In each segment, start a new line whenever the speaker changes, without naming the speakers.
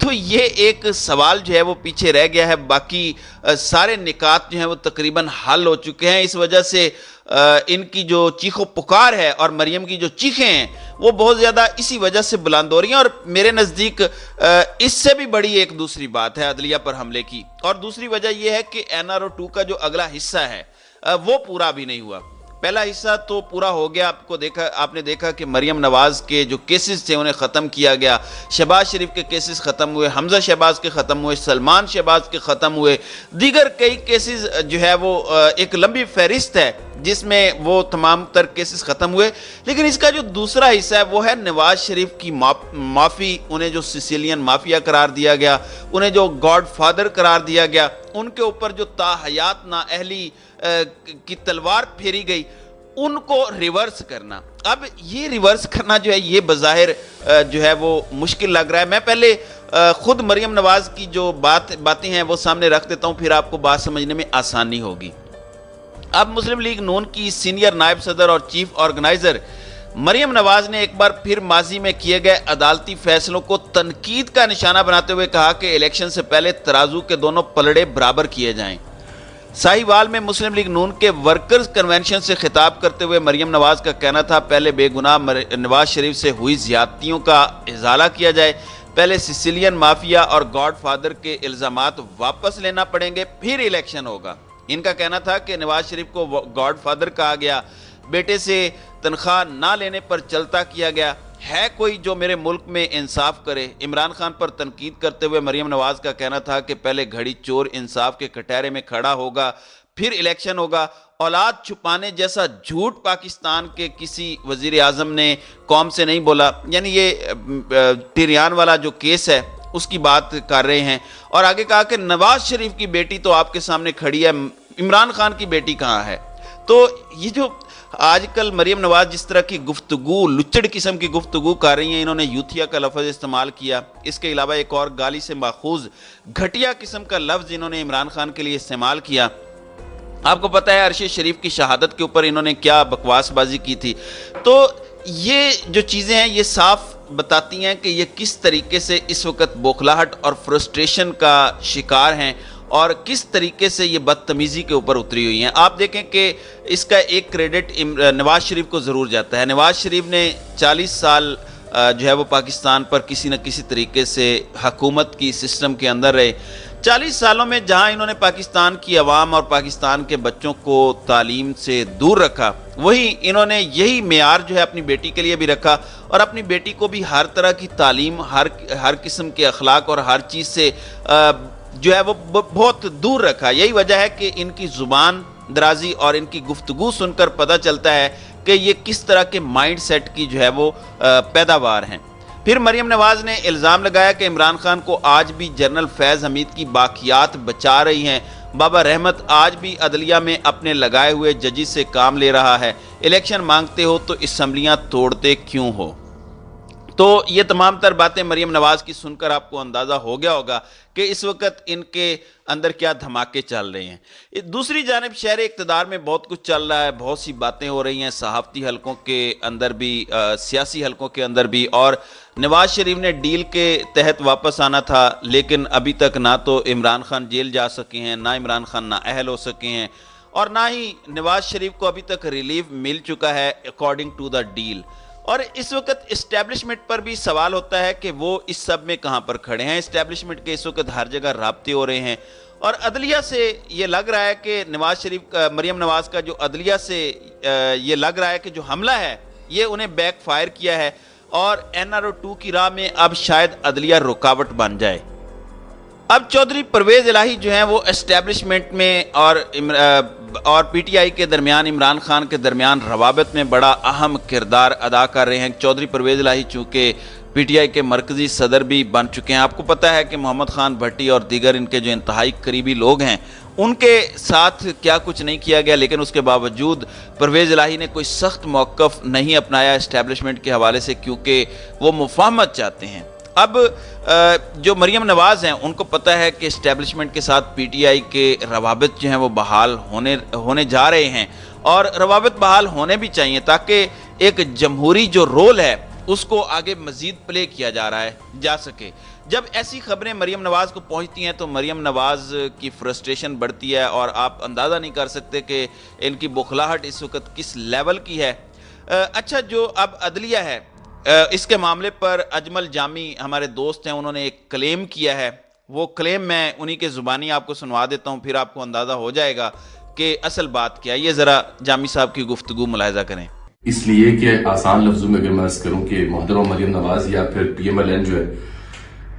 تو یہ ایک سوال جو ہے وہ پیچھے رہ گیا ہے، باقی سارے نکات جو ہیں وہ تقریباً حل ہو چکے ہیں۔ اس وجہ سے ان کی جو چیخ و پکار ہے اور مریم کی جو چیخیں ہیں وہ بہت زیادہ اسی وجہ سے بلند ہو رہی ہیں، اور میرے نزدیک اس سے بھی بڑی ایک دوسری بات ہے عدلیہ پر حملے کی، اور دوسری وجہ یہ ہے کہ NRO2 کا جو اگلا حصہ ہے وہ پورا بھی نہیں ہوا۔ پہلا حصہ تو پورا ہو گیا، آپ نے دیکھا کہ مریم نواز کے جو کیسز تھے انہیں ختم کیا گیا، شہباز شریف کے کیسز ختم ہوئے، حمزہ شہباز کے ختم ہوئے، سلمان شہباز کے ختم ہوئے، دیگر کئی کیسز جو ہے وہ ایک لمبی فہرست ہے جس میں وہ تمام تر کیسز ختم ہوئے۔ لیکن اس کا جو دوسرا حصہ ہے وہ ہے نواز شریف کی معافی، انہیں جو سیسیلین مافیا قرار دیا گیا، انہیں جو گاڈ فادر قرار دیا گیا، ان کے اوپر جو تاحیات نااہلی کی تلوار پھیری گئی، ان کو ریورس کرنا۔ اب یہ ریورس کرنا جو ہے یہ بظاہر جو ہے وہ مشکل لگ رہا ہے۔ میں پہلے خود مریم نواز کی جو باتیں ہیں وہ سامنے رکھ دیتا ہوں، پھر آپ کو بات سمجھنے میں آسانی ہوگی۔ اب مسلم لیگ نون کی سینئر نائب صدر اور چیف آرگنائزر مریم نواز نے ایک بار پھر ماضی میں کیے گئے عدالتی فیصلوں کو تنقید کا نشانہ بناتے ہوئے کہا کہ الیکشن سے پہلے ترازو کے دونوں پلڑے برابر کیے جائیں۔ ساہیوال میں مسلم لیگ نون کے ورکرز کنونشن سے خطاب کرتے ہوئے مریم نواز کا کہنا تھا، پہلے بے گناہ نواز شریف سے ہوئی زیادتیوں کا ازالہ کیا جائے، پہلے سیسیلین مافیا اور گاڈ فادر کے الزامات واپس لینا پڑیں گے، پھر الیکشن ہوگا۔ ان کا کہنا تھا کہ نواز شریف کو گاڈ فادر کہا گیا، بیٹے سے تنخواہ نہ لینے پر چلتا کیا گیا، ہے کوئی جو میرے ملک میں انصاف کرے۔ عمران خان پر تنقید کرتے ہوئے مریم نواز کا کہنا تھا کہ پہلے گھڑی چور انصاف کے کٹہرے میں کھڑا ہوگا، پھر الیکشن ہوگا۔ اولاد چھپانے جیسا جھوٹ پاکستان کے کسی وزیر اعظم نے قوم سے نہیں بولا، یعنی یہ ٹیریان والا جو کیس ہے اس کی بات کر رہے ہیں۔ اور آگے کہا کہ نواز شریف کی بیٹی تو آپ کے سامنے کھڑی ہے، عمران خان کی بیٹی کہاں ہے؟ تو یہ جو آج کل مریم نواز جس طرح کی گفتگو، لچڑ قسم کی گفتگو کر رہی ہیں، انہوں نے یوتھیا کا لفظ استعمال کیا، اس کے علاوہ ایک اور گالی سے ماخوذ گھٹیا قسم کا لفظ انہوں نے عمران خان کے لیے استعمال کیا۔ آپ کو پتہ ہے عرش شریف کی شہادت کے اوپر انہوں نے کیا بکواس بازی کی تھی۔ تو یہ جو چیزیں ہیں یہ صاف بتاتی ہیں کہ یہ کس طریقے سے اس وقت بوکھلاہٹ اور فرسٹریشن کا شکار ہیں، اور کس طریقے سے یہ بدتمیزی کے اوپر اتری ہوئی ہیں۔ آپ دیکھیں کہ اس کا ایک کریڈٹ نواز شریف کو ضرور جاتا ہے۔ نواز شریف نے 40 سال جو ہے وہ پاکستان پر کسی نہ کسی طریقے سے حکومت کی سسٹم کے اندر رہے۔ 40 سالوں میں جہاں انہوں نے پاکستان کی عوام اور پاکستان کے بچوں کو تعلیم سے دور رکھا، وہی انہوں نے یہی معیار جو ہے اپنی بیٹی کے لیے بھی رکھا، اور اپنی بیٹی کو بھی ہر طرح کی تعلیم، ہر قسم کے اخلاق اور ہر چیز سے جو ہے وہ بہت دور رکھا۔ یہی وجہ ہے کہ ان کی زبان درازی اور ان کی گفتگو سن کر پتہ چلتا ہے کہ یہ کس طرح کے مائنڈ سیٹ کی جو ہے وہ پیداوار ہیں۔ پھر مریم نواز نے الزام لگایا کہ عمران خان کو آج بھی جنرل فیض حمید کی باقیات بچا رہی ہیں، بابا رحمت آج بھی عدلیہ میں اپنے لگائے ہوئے ججز سے کام لے رہا ہے، الیکشن مانگتے ہو تو اسمبلیاں توڑتے کیوں ہو؟ تو یہ تمام تر باتیں مریم نواز کی سن کر آپ کو اندازہ ہو گیا ہوگا کہ اس وقت ان کے اندر کیا دھماکے چل رہے ہیں۔ دوسری جانب شہر اقتدار میں بہت کچھ چل رہا ہے، بہت سی باتیں ہو رہی ہیں صحافتی حلقوں کے اندر بھی، سیاسی حلقوں کے اندر بھی، اور نواز شریف نے ڈیل کے تحت واپس آنا تھا، لیکن ابھی تک نہ تو عمران خان جیل جا سکے ہیں، نہ عمران خان نااہل ہو سکے ہیں، اور نہ ہی نواز شریف کو ابھی تک ریلیف مل چکا ہے اکارڈنگ ٹو دا ڈیل۔ اور اس وقت اسٹیبلشمنٹ پر بھی سوال ہوتا ہے کہ وہ اس سب میں کہاں پر کھڑے ہیں۔ اسٹیبلشمنٹ کے اس وقت ہر جگہ رابطے ہو رہے ہیں، اور عدلیہ سے یہ لگ رہا ہے کہ مریم نواز کا جو عدلیہ سے یہ لگ رہا ہے کہ جو حملہ ہے یہ انہیں بیک فائر کیا ہے، اور NRO2 کی راہ میں اب شاید عدلیہ رکاوٹ بن جائے۔ اب چودھری پرویز الہی جو ہیں وہ اسٹیبلشمنٹ میں اور پی ٹی آئی کے درمیان، عمران خان کے درمیان روابط میں بڑا اہم کردار ادا کر رہے ہیں۔ چودھری پرویز الہی چونکہ پی ٹی آئی کے مرکزی صدر بھی بن چکے ہیں۔ آپ کو پتہ ہے کہ محمد خان بھٹی اور دیگر ان کے جو انتہائی قریبی لوگ ہیں ان کے ساتھ کیا کچھ نہیں کیا گیا، لیکن اس کے باوجود پرویز الہی نے کوئی سخت موقف نہیں اپنایا اسٹیبلشمنٹ کے حوالے سے، کیونکہ وہ مفاہمت چاہتے ہیں۔ اب جو مریم نواز ہیں ان کو پتہ ہے کہ اسٹیبلشمنٹ کے ساتھ پی ٹی آئی کے روابط جو ہیں وہ بحال ہونے جا رہے ہیں، اور روابط بحال ہونے بھی چاہیے تاکہ ایک جمہوری جو رول ہے اس کو آگے مزید پلے کیا جا سکے۔ جب ایسی خبریں مریم نواز کو پہنچتی ہیں تو مریم نواز کی فرسٹریشن بڑھتی ہے اور آپ اندازہ نہیں کر سکتے کہ ان کی بخلاہٹ اس وقت کس لیول کی ہے۔ اچھا، جو اب عدلیہ ہے اس کے معاملے پر اجمل جامی ہمارے دوست ہیں، انہوں نے ایک کلیم کیا ہے۔ وہ کلیم میں انہی کے زبانی آپ کو سنوا دیتا ہوں، پھر آپ کو اندازہ ہو جائے گا کہ اصل بات کیا ہے۔ یہ ذرا جامی صاحب کی گفتگو ملاحظہ کریں۔
اس لیے کہ آسان لفظوں میں اگر میں عرض کروں کہ محترمہ مریم نواز یا پھر پی ایم ایل این جو ہے،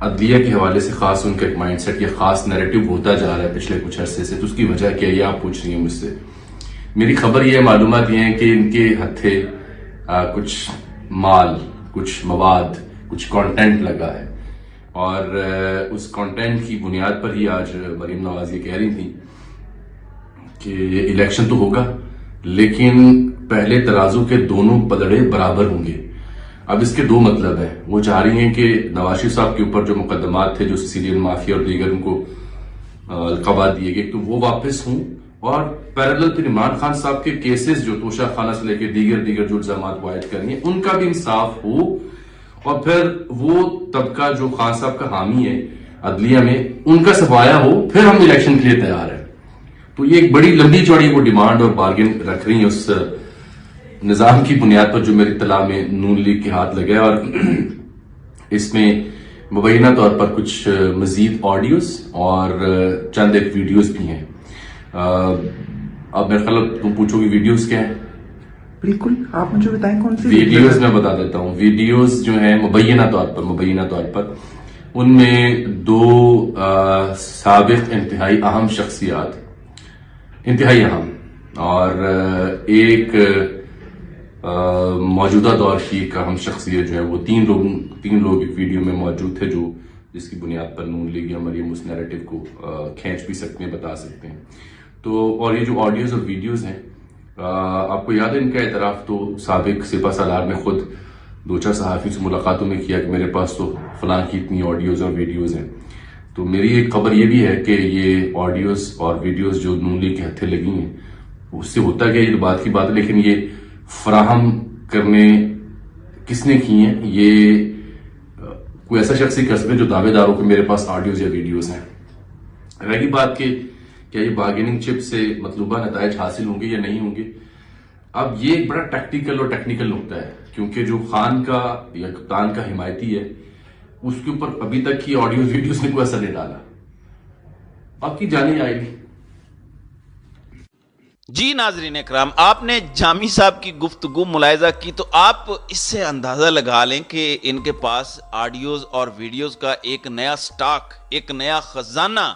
عدلیہ کے حوالے سے خاص ان کا ایک مائنڈ سیٹ یا خاص نیریٹو ہوتا جا رہا ہے پچھلے کچھ عرصے سے، تو اس کی وجہ کیا یہ آپ پوچھ رہی ہیں مجھ سے۔ میری خبر یہ معلومات یہ ہیں کہ ان کے ہتھے کچھ مال، کچھ مواد، کچھ کانٹینٹ لگا ہے، اور اس کانٹینٹ کی بنیاد پر ہی آج مریم نواز یہ کہہ رہی تھی کہ الیکشن تو ہوگا لیکن پہلے ترازو کے دونوں پلڑے برابر ہوں گے۔ اب اس کے دو مطلب ہیں، وہ چاہ رہی ہیں کہ نواز شریف صاحب کے اوپر جو مقدمات تھے، جو سیسیلین مافیا اور دیگر ان کو القابات دیے گئے، تو وہ واپس ہوں، اور پیرالل پھر عمران خان صاحب کے کیسز جو توشہ خانہ سے لے کے دیگر جو الزامات وہ عائد کر رہی ہیں، ان کا بھی انصاف ہو، اور پھر وہ طبقہ جو خان صاحب کا حامی ہے عدلیہ میں، ان کا صفایا ہو، پھر ہم الیکشن کے لیے تیار ہیں۔ تو یہ ایک بڑی لمبی چوڑی وہ ڈیمانڈ اور بارگن رکھ رہی ہیں اس نظام کی بنیاد پر جو میری اطلاع میں نون لیگ کے ہاتھ لگا ہے، اور اس میں مبینہ طور پر کچھ مزید آڈیوز اور چند ایک ویڈیوز بھی ہیں۔ اب میرے خیال تم پوچھو گی ویڈیوز کیا ہیں؟
بالکل، آپ مجھے بتائیں کون سی
ویڈیوز میں بتا دیتا ہوں۔ ویڈیوز جو ہیں مبینہ طور پر ان میں دو سابق انتہائی اہم شخصیات، انتہائی اہم، اور ایک موجودہ دور کی ایک اہم شخصیت جو ہے، وہ تین لوگ ایک ویڈیو میں موجود تھے، جو جس کی بنیاد پر نون لیگ یا مریم اس نیریٹو کو کھینچ بھی سکتے ہیں، بتا سکتے ہیں۔ تو اور یہ جو آڈیوز اور ویڈیوز ہیں، آپ کو یاد ہے ان کا اعتراف تو سابق سپہ سالار نے خود دو چار صحافیوں سے ملاقاتوں میں کیا کہ میرے پاس تو فلاں کی اتنی آڈیوز اور ویڈیوز ہیں۔ تو میری ایک خبر یہ بھی ہے کہ یہ آڈیوز اور ویڈیوز جو نون لیگ کے ہتھے لگی ہیں، اس سے ہوتا گیا، یہ بات کی بات ہے، لیکن یہ فراہم کرنے کس نے کی ہیں؟ یہ کوئی ایسا شخص ہی کر سکتے جو دعوے داروں کے میرے پاس آڈیوز یا ویڈیوز ہیں۔ رہی بات کہ کیا یہ بارگیننگ چپ سے مطلوبہ نتائج حاصل ہوں گے یا نہیں ہوں گے، اب یہ ایک بڑا ٹیکنیکل نقطہ ہے، کیونکہ جو خان کا یا کپتان کا حمایتی ہے، اس کے اوپر ابھی تک کی آڈیو ویڈیوز نے کوئی اثر نہیں ڈالا۔ اب کی جانی آئے گی۔
جی ناظرین اکرام، آپ نے جامی صاحب کی گفتگو ملاحظہ کی تو آپ اس سے اندازہ لگا لیں کہ ان کے پاس آڈیوز اور ویڈیوز کا ایک نیا سٹاک، ایک نیا خزانہ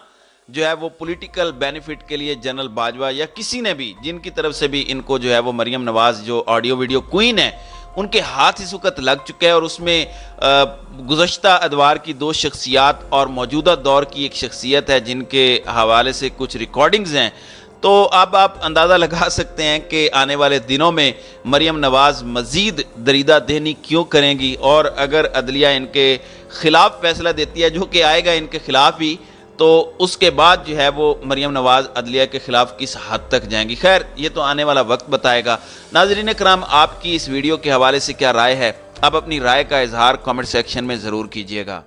جو ہے وہ پولیٹیکل بینیفٹ کے لیے جنرل باجوہ یا کسی نے بھی، جن کی طرف سے بھی ان کو جو ہے وہ مریم نواز جو آڈیو ویڈیو کوئین ہے، ان کے ہاتھ اس وقت لگ چکا ہے، اور اس میں گزشتہ ادوار کی دو شخصیات اور موجودہ دور کی ایک شخصیت ہے جن کے حوالے سے کچھ ریکارڈنگز ہیں۔ تو اب آپ اندازہ لگا سکتے ہیں کہ آنے والے دنوں میں مریم نواز مزید دریدہ دہنی کیوں کریں گی، اور اگر عدلیہ ان کے خلاف فیصلہ دیتی ہے، جو کہ آئے گا ان کے خلاف ہی، تو اس کے بعد جو ہے وہ مریم نواز عدلیہ کے خلاف کس حد تک جائیں گی۔ خیر، یہ تو آنے والا وقت بتائے گا۔ ناظرین کرام، آپ کی اس ویڈیو کے حوالے سے کیا رائے ہے؟ آپ اپنی رائے کا اظہار کامنٹ سیکشن میں ضرور کیجیے گا۔